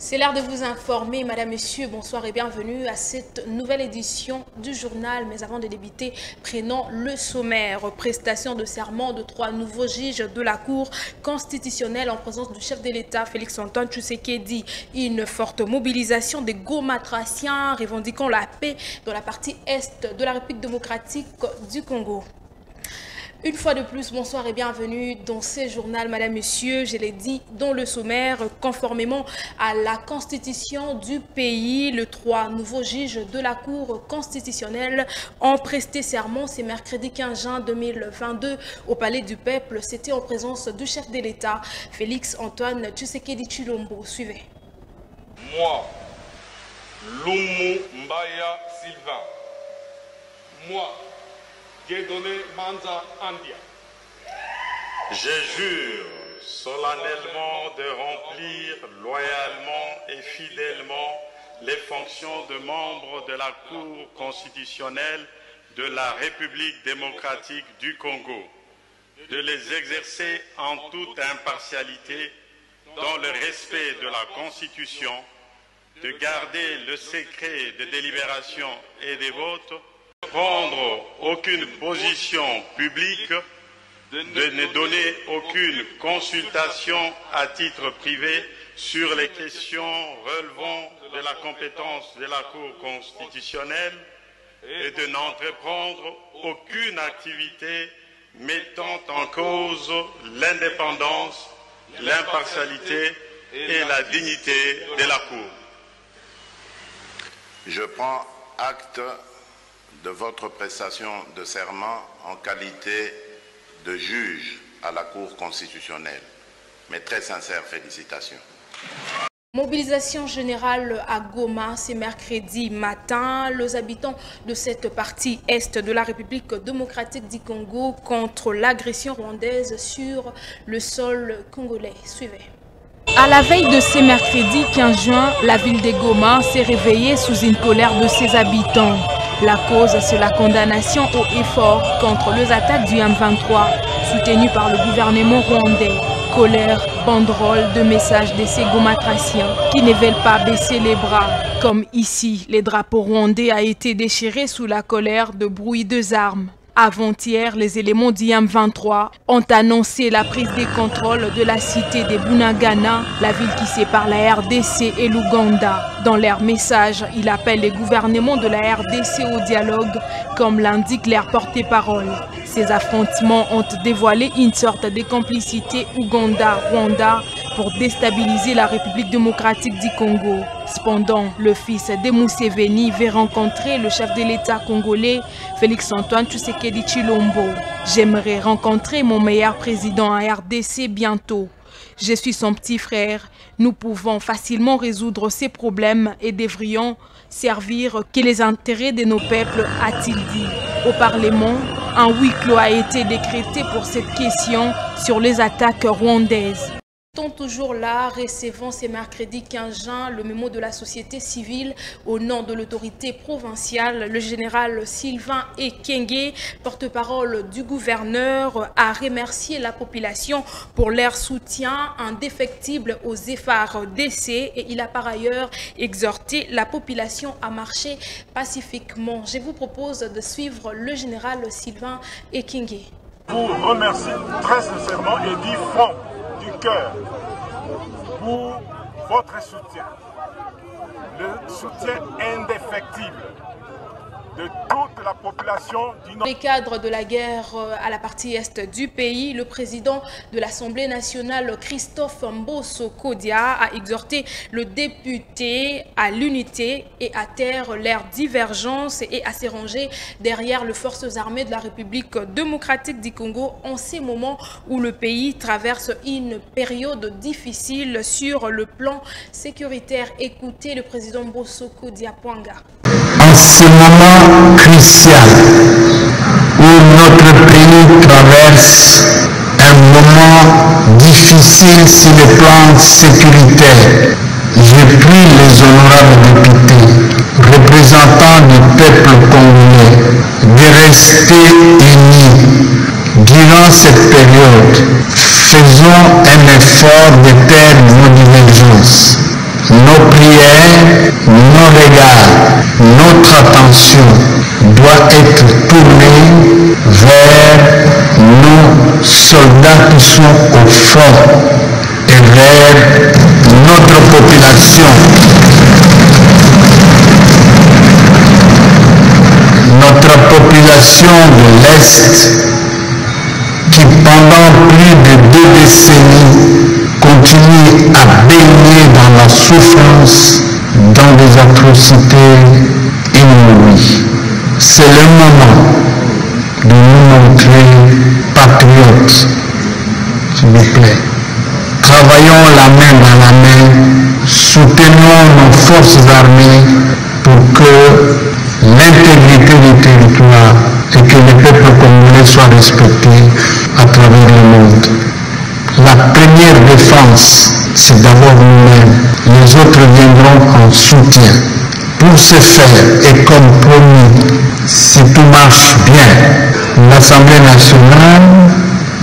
C'est l'heure de vous informer, Madame, Monsieur, bonsoir et bienvenue à cette nouvelle édition du journal. Mais avant de débuter, prenons le sommaire. Prestation de serment de 3 nouveaux juges de la Cour constitutionnelle en présence du chef de l'État, Félix-Antoine Tshisekedi. Une forte mobilisation des Gomatraciens revendiquant la paix dans la partie est de la République démocratique du Congo. Une fois de plus, bonsoir et bienvenue dans ce journal, Madame, Monsieur. Je l'ai dit dans le sommaire, conformément à la constitution du pays, les 3 nouveaux juges de la Cour constitutionnelle ont presté serment ce mercredi 15 juin 2022 au Palais du Peuple. C'était en présence du chef de l'État, Félix-Antoine Tshisekedi Tshilombo. Suivez. Moi, Lumu Mbaya Sylvain. Moi, Dieudonné Manza Andia. Je jure solennellement de remplir loyalement et fidèlement les fonctions de membre de la Cour constitutionnelle de la République démocratique du Congo, de les exercer en toute impartialité dans le respect de la Constitution, de garder le secret de délibération et des votes, prendre aucune position publique, de ne donner aucune consultation à titre privé sur les questions relevant de la compétence de la Cour constitutionnelle et de n'entreprendre aucune activité mettant en cause l'indépendance, l'impartialité et la dignité de la Cour. Je prends acte de votre prestation de serment en qualité de juge à la Cour constitutionnelle. Mes très sincères félicitations. Mobilisation générale à Goma ce mercredi matin. Les habitants de cette partie est de la République démocratique du Congo contre l'agression rwandaise sur le sol congolais. Suivez. À la veille de ce mercredi 15 juin, la ville de Goma s'est réveillée sous une colère de ses habitants. La cause, c'est la condamnation haut et fort contre les attaques du M23, soutenues par le gouvernement rwandais. Colère, banderole de messages de ces Gomatraciens qui ne veulent pas baisser les bras. Comme ici, les drapeaux rwandais a été déchirés sous la colère de bruit des armes. Avant-hier, les éléments du M23 ont annoncé la prise de contrôle de la cité de Bunagana, la ville qui sépare la RDC et l'Ouganda. Dans leur message, ils appellent les gouvernements de la RDC au dialogue, comme l'indique leur porte-parole. Ces affrontements ont dévoilé une sorte de complicité Ouganda-Rwanda pour déstabiliser la République démocratique du Congo. Cependant, le fils de Museveni veut rencontrer le chef de l'État congolais, Félix-Antoine Tshisekedi Tshilombo. J'aimerais rencontrer mon meilleur président à RDC bientôt. Je suis son petit frère. Nous pouvons facilement résoudre ces problèmes et devrions servir que les intérêts de nos peuples, a-t-il dit. Au Parlement, un huis clos a été décrété pour cette question sur les attaques rwandaises. Toujours là, recevant ce mercredi 15 juin le mémo de la société civile au nom de l'autorité provinciale. Le général Sylvain Ekenge, porte-parole du gouverneur, a remercié la population pour leur soutien indéfectible aux FARDC et il a par ailleurs exhorté la population à marcher pacifiquement. Je vous propose de suivre le général Sylvain Ekenge. Je vous remercie très sincèrement et du fond du cœur pour votre soutien, le soutien indéfectible de toute la population du Nord. Dans le cadre de la guerre à la partie est du pays, le président de l'Assemblée nationale, Christophe Mbosso Kodia, a exhorté le député à l'unité et à taire leurs divergences et à se ranger derrière les forces armées de la République démocratique du Congo en ces moments où le pays traverse une période difficile sur le plan sécuritaire. Écoutez le président Mbosso Kodia Pwanga. En ce moment crucial où notre pays traverse un moment difficile sur le plan sécuritaire, je prie les honorables députés, représentants du peuple congolais, de rester unis. Durant cette période, faisons un effort de taire nos divergences. nos prières, nos regards, notre attention doit être tournée vers nos soldats qui sont au front et vers notre population. Notre population de l'Est qui pendant plus de 2 décennies continue à baigner dans la souffrance, dans des atrocités inouïes. C'est le moment de nous montrer patriotes, s'il vous plaît. Travaillons la main dans la main, soutenons nos forces armées pour que l'intégrité du territoire et que le peuple congolais soit respecté à travers le monde. La première défense, c'est d'abord nous-mêmes. Les autres viendront en soutien. Pour ce faire, et comme promis, si tout marche bien, l'Assemblée nationale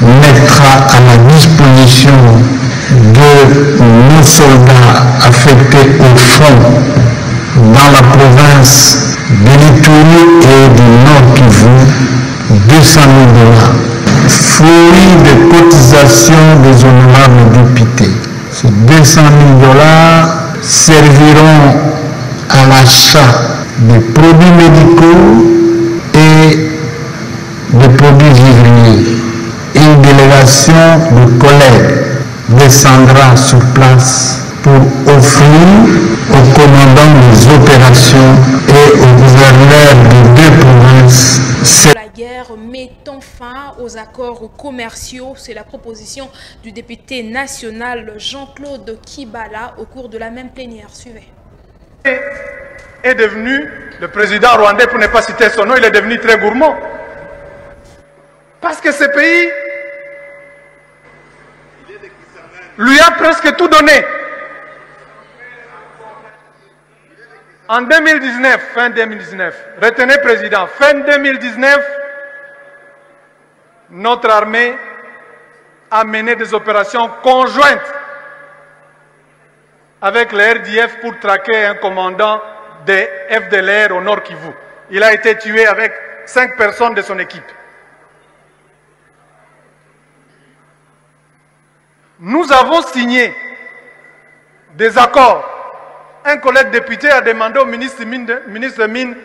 mettra à la disposition de nos soldats affectés au front dans la province de l'Ituri et du Nord Kivu 200 000 $, fruit des cotisations des honorables députés. Ces 200 000 $ serviront à l'achat des produits médicaux et des produits vivriers. Une délégation de collègues descendra sur place pour offrir au commandant des opérations et au gouverneur des 2 provinces. La guerre mettant fin aux accords commerciaux, c'est la proposition du député national Jean-Claude Kibala au cours de la même plénière. Suivez. Est devenu le président rwandais, pour ne pas citer son nom, il est devenu très gourmand. Parce que ce pays lui a presque tout donné. En 2019, fin 2019, retenez président, fin 2019, notre armée a mené des opérations conjointes avec le RDF pour traquer un commandant des FDLR au Nord Kivu. Il a été tué avec 5 personnes de son équipe. Nous avons signé des accords. Un collègue député a demandé au ministre des Mines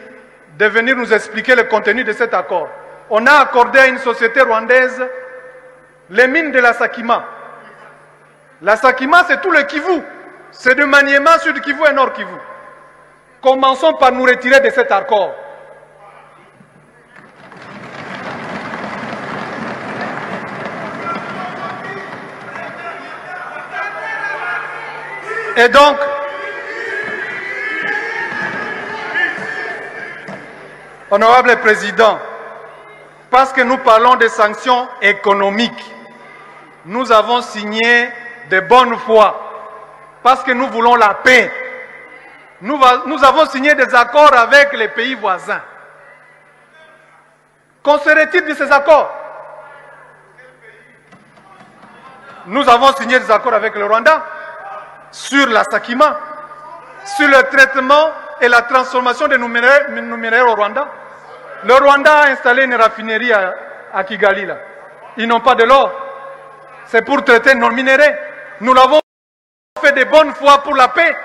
de venir nous expliquer le contenu de cet accord. On a accordé à une société rwandaise les mines de la Sakima. La Sakima, c'est tout le Kivu. C'est de Maniema, Sud Kivu et Nord Kivu. Commençons par nous retirer de cet accord. Et donc, honorable président, parce que nous parlons des sanctions économiques, nous avons signé de bonne foi, parce que nous voulons la paix. Nous avons signé des accords avec les pays voisins. Qu'en serait-il de ces accords? Nous avons signé des accords avec le Rwanda sur la Sakima, sur le traitement et la transformation des minéraux au Rwanda. Le Rwanda a installé une raffinerie à Kigali. Là. Ils n'ont pas de l'or. C'est pour traiter nos minéraux. Nous l'avons fait de bonne foi pour la paix.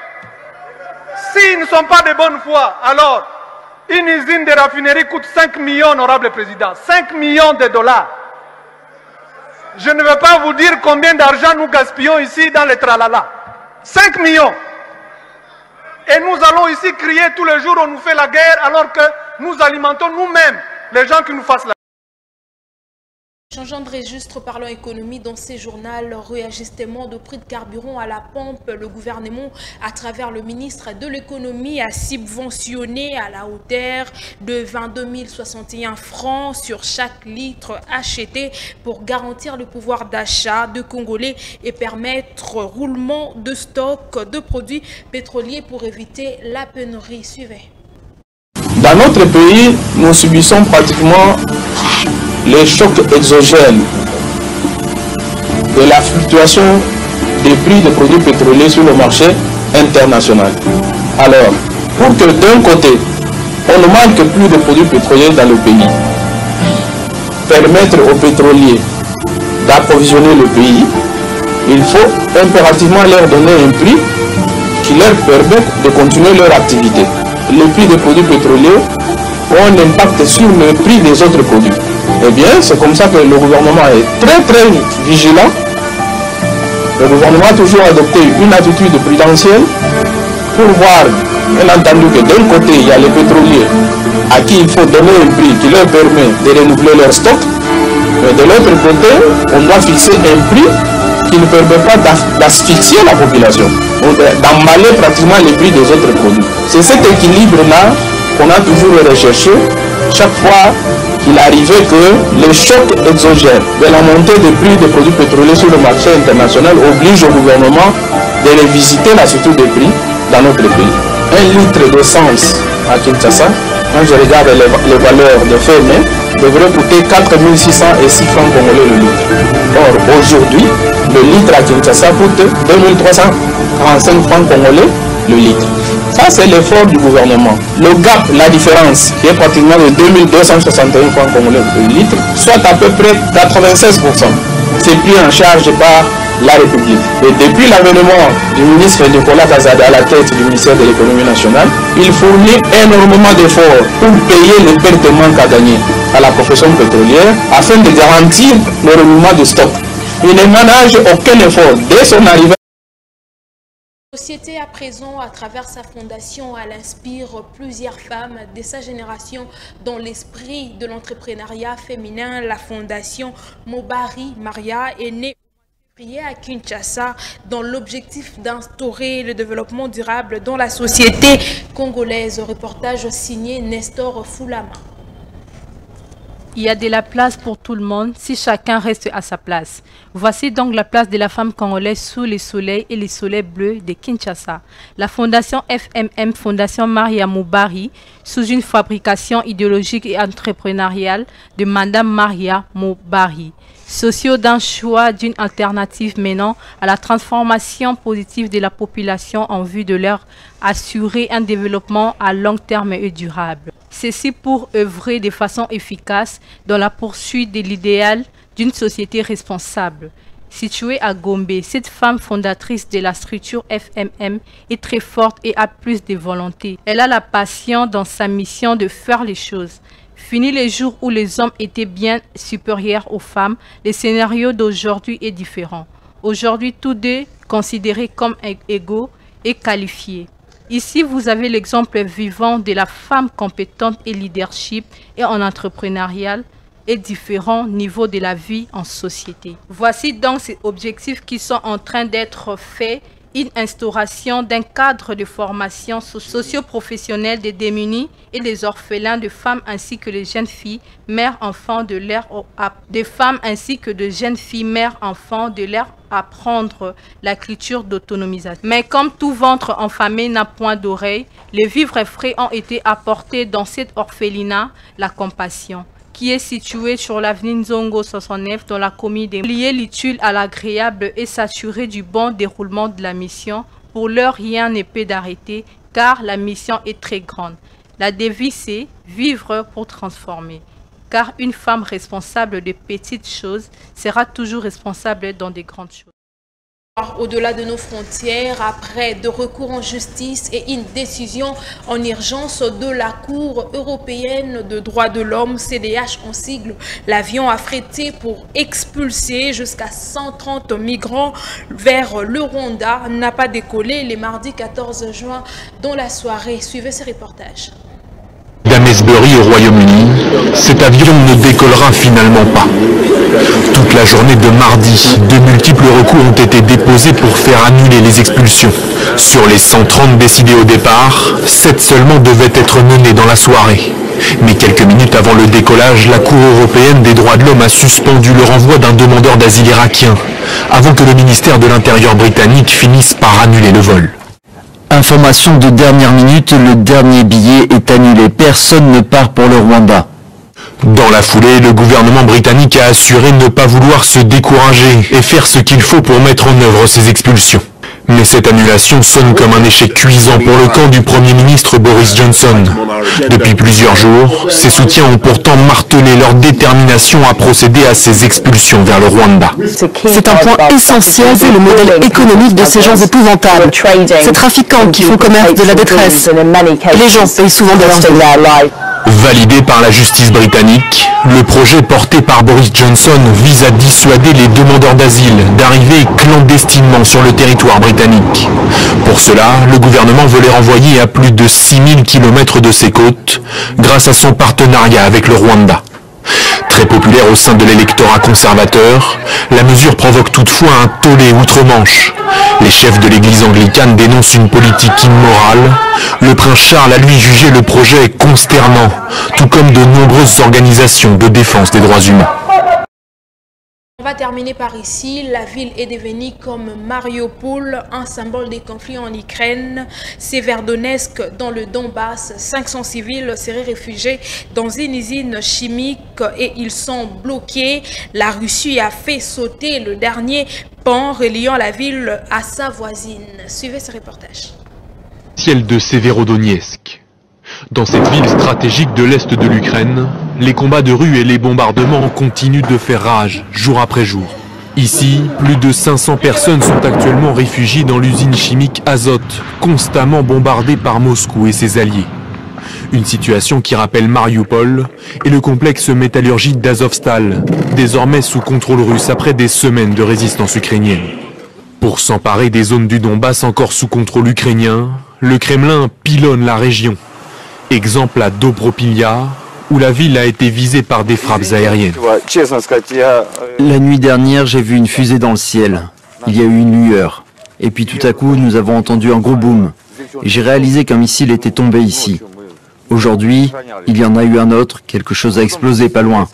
S'ils ne sont pas de bonne foi, alors une usine de raffinerie coûte 5 millions, honorable président. 5 millions de $. Je ne veux pas vous dire combien d'argent nous gaspillons ici dans les tralala. 5 millions. Et nous allons ici crier tous les jours, on nous fait la guerre, alors que nous alimentons nous-mêmes les gens qui nous fassent la guerre. Changeant de registre, parlons économie. Dans ces journaux, réajustement de prix de carburant à la pompe, le gouvernement, à travers le ministre de l'économie, a subventionné à la hauteur de 22 061 francs sur chaque litre acheté pour garantir le pouvoir d'achat de Congolais et permettre roulement de stock de produits pétroliers pour éviter la pénurie. Suivez. Dans notre pays, nous subissons pratiquement les chocs exogènes et la fluctuation des prix des produits pétroliers sur le marché internationale. Alors, pour que d'un côté, on ne manque plus de produits pétroliers dans le pays, permettre aux pétroliers d'approvisionner le pays, il faut impérativement leur donner un prix qui leur permette de continuer leur activité. Les prix des produits pétroliers ont un impact sur le prix des autres produits. Eh bien, c'est comme ça que le gouvernement est très vigilant. Le gouvernement a toujours adopté une attitude prudentielle pour voir, bien entendu, que d'un côté, il y a les pétroliers à qui il faut donner un prix qui leur permet de renouveler leur stock, mais de l'autre côté, on doit fixer un prix qui ne permet pas d'asphyxier la population, d'emballer pratiquement les prix des autres produits. C'est cet équilibre-là qu'on a toujours recherché chaque fois qu'il arrivait que les chocs exogènes de la montée des prix des produits pétroliers sur le marché international obligent au gouvernement de revisiter la structure des prix dans notre pays. 1 litre d'essence à Kinshasa, quand je regarde les valeurs de fin mai, devrait coûter 4 600 et 6 francs congolais le litre. Or, aujourd'hui, le litre à Kinshasa coûte 2 345 francs congolais le litre. Ça, c'est l'effort du gouvernement. Le gap, la différence, qui est pratiquement de 2 261 francs congolais le litre, soit à peu près 96%. C'est pris en charge par la République. Et depuis l'avènement du ministre Nicolas Kazada à la tête du ministère de l'économie nationale, il fournit énormément d'efforts pour payer les pertes de manque à gagner à la profession pétrolière afin de garantir le renouveau de stock. Il ne ménage aucun effort dès son arrivée. La société à présent, à travers sa fondation, elle inspire plusieurs femmes de sa génération dans l'esprit de l'entrepreneuriat féminin. La fondation Mobari Maria est née à Kinshasa dans l'objectif d'instaurer le développement durable dans la société congolaise. Reportage signé Nestor Foulama. Il y a de la place pour tout le monde si chacun reste à sa place. Voici donc la place de la femme congolaise sous les soleils et les soleils bleus de Kinshasa. La fondation FMM, Fondation Maria Mobari, sous une fabrication idéologique et entrepreneuriale de Madame Maria Mobari. Sociaux d'un choix d'une alternative menant à la transformation positive de la population en vue de leur assurer un développement à long terme et durable. Ceci pour œuvrer de façon efficace dans la poursuite de l'idéal d'une société responsable. Située à Gombe, cette femme fondatrice de la structure FMM est très forte et a plus de volonté. Elle a la passion dans sa mission de faire les choses. Fini les jours où les hommes étaient bien supérieurs aux femmes, le scénario d'aujourd'hui est différent. Aujourd'hui, tous deux considérés comme égaux et qualifiés. Ici, vous avez l'exemple vivant de la femme compétente et leadership et en entrepreneurial et différents niveaux de la vie en société. Voici donc ces objectifs qui sont en train d'être faits. Une instauration d'un cadre de formation socio-professionnelle des démunis et des orphelins de femmes ainsi que les jeunes filles, mères-enfants de leur apprendre la culture d'autonomisation. Mais comme tout ventre enfamé n'a point d'oreille, les vivres frais ont été apportés dans cet orphelinat, la compassion, qui est situé sur l'avenue Nzongo 69 dans la commune de lier l'utile à l'agréable et s'assurer du bon déroulement de la mission. Pour l'heure, rien ne peut d'arrêter car la mission est très grande. La devise c'est vivre pour transformer. Car une femme responsable de petites choses sera toujours responsable dans de grandes choses. Au-delà de nos frontières, après deux recours en justice et une décision en urgence de la Cour européenne de droits de l'homme, CDH en sigle, l'avion affrété pour expulser jusqu'à 130 migrants vers le Rwanda n'a pas décollé le mardi 14 juin dans la soirée. Suivez ce reportage. D'Amesbury au Royaume-Uni, cet avion ne décollera finalement pas. Toute la journée de mardi, de multiples recours ont été déposés pour faire annuler les expulsions. Sur les 130 décidés au départ, 7 seulement devaient être menés dans la soirée. Mais quelques minutes avant le décollage, la Cour européenne des droits de l'homme a suspendu le renvoi d'un demandeur d'asile irakien, avant que le ministère de l'Intérieur britannique finisse par annuler le vol. Information de dernière minute, le dernier billet est annulé. Personne ne part pour le Rwanda. Dans la foulée, le gouvernement britannique a assuré ne pas vouloir se décourager et faire ce qu'il faut pour mettre en œuvre ces expulsions. Mais cette annulation sonne comme un échec cuisant pour le camp du Premier ministre Boris Johnson. Depuis plusieurs jours, ses soutiens ont pourtant martelé leur détermination à procéder à ces expulsions vers le Rwanda. C'est un point essentiel vu le modèle économique de ces gens épouvantables. Ces trafiquants qui font commerce de la détresse. Et les gens payent souvent de leur vie. Validé par la justice britannique, le projet porté par Boris Johnson vise à dissuader les demandeurs d'asile d'arriver clandestinement sur le territoire britannique. Pour cela, le gouvernement veut les renvoyer à plus de 6000 km de ses côtes grâce à son partenariat avec le Rwanda. Très populaire au sein de l'électorat conservateur, la mesure provoque toutefois un tollé outre-Manche. Les chefs de l'église anglicane dénoncent une politique immorale. Le prince Charles a lui jugé le projet consternant, tout comme de nombreuses organisations de défense des droits humains. On va terminer par ici. La ville est devenue comme Mariupol, un symbole des conflits en Ukraine. Severodonetsk, dans le Donbass, 500 civils seraient réfugiés dans une usine chimique et ils sont bloqués. La Russie a fait sauter le dernier pont reliant la ville à sa voisine. Suivez ce reportage. Ciel de Severodonetsk. Dans cette ville stratégique de l'Est de l'Ukraine, les combats de rue et les bombardements continuent de faire rage, jour après jour. Ici, plus de 500 personnes sont actuellement réfugiées dans l'usine chimique Azot, constamment bombardée par Moscou et ses alliés. Une situation qui rappelle Mariupol et le complexe métallurgique d'Azovstal, désormais sous contrôle russe après des semaines de résistance ukrainienne. Pour s'emparer des zones du Donbass encore sous contrôle ukrainien, le Kremlin pilonne la région. Exemple à Dobropilia, où la ville a été visée par des frappes aériennes. La nuit dernière, j'ai vu une fusée dans le ciel. Il y a eu une lueur. Et puis tout à coup, nous avons entendu un gros boom. Et j'ai réalisé qu'un missile était tombé ici. Aujourd'hui, il y en a eu un autre, quelque chose a explosé pas loin.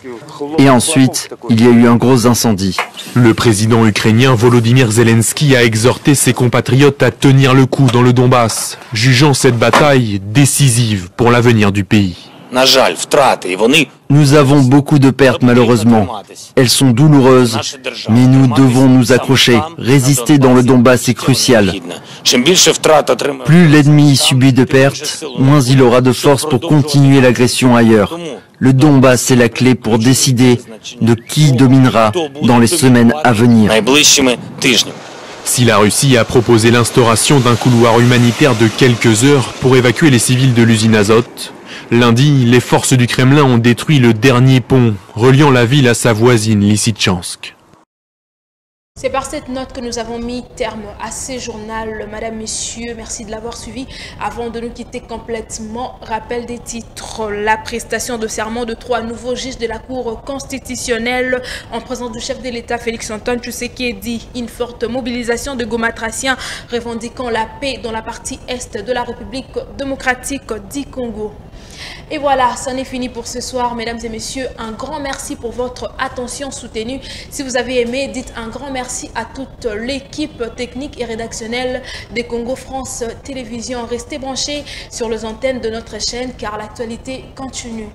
Et ensuite, il y a eu un gros incendie. Le président ukrainien Volodymyr Zelensky a exhorté ses compatriotes à tenir le coup dans le Donbass, jugeant cette bataille décisive pour l'avenir du pays. Nous avons beaucoup de pertes malheureusement. Elles sont douloureuses, mais nous devons nous accrocher. Résister dans le Donbass est crucial. Plus l'ennemi subit de pertes, moins il aura de force pour continuer l'agression ailleurs. Le Donbass est la clé pour décider de qui dominera dans les semaines à venir. Si la Russie a proposé l'instauration d'un couloir humanitaire de quelques heures pour évacuer les civils de l'usine Azot, lundi, les forces du Kremlin ont détruit le dernier pont reliant la ville à sa voisine Lysychansk. C'est par cette note que nous avons mis terme à ce journal. Madame, Messieurs, merci de l'avoir suivi. Avant de nous quitter complètement, rappel des titres. La prestation de serment de 3 nouveaux juges de la Cour constitutionnelle en présence du chef de l'État Félix-Antoine Tshisekedi. Une forte mobilisation de gomatraciens revendiquant la paix dans la partie est de la République démocratique du Congo. Et voilà, ça n'est fini pour ce soir, mesdames et messieurs. Un grand merci pour votre attention soutenue. Si vous avez aimé, dites un grand merci à toute l'équipe technique et rédactionnelle des Congo France Télévisions. Restez branchés sur les antennes de notre chaîne car l'actualité continue.